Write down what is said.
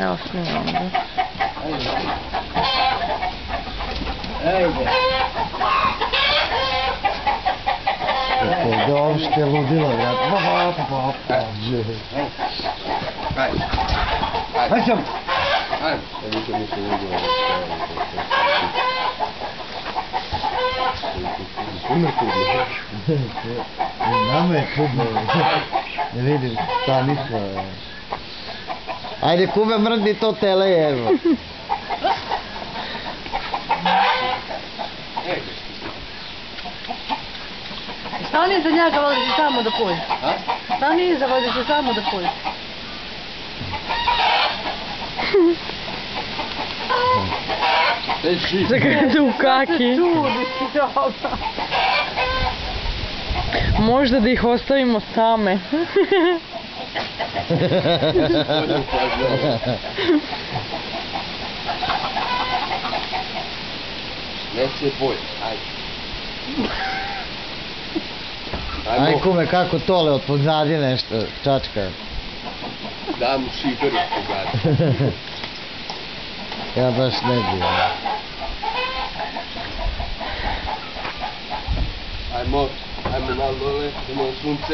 Evo snimam ga. Ajde. Ovdje uopšte ludilo, vrat. Ajde. Ajde sam! Ajde. Nama je čudno. Ne vidim, šta nismo. Ajde, Kube, mrdi to tele, evo. Stani iza njega, voli se samo da pojde. Stani iza, voli se samo da pojde. Zagrade u kaki. Možda da ih ostavimo same. Ne se boj, ajde. Aj, Kume, kako tole od pozadi nešto čačka? Da mu šiber od pozadi. Ja baš ne bi. Ajmo malo dole, idemo na sunce.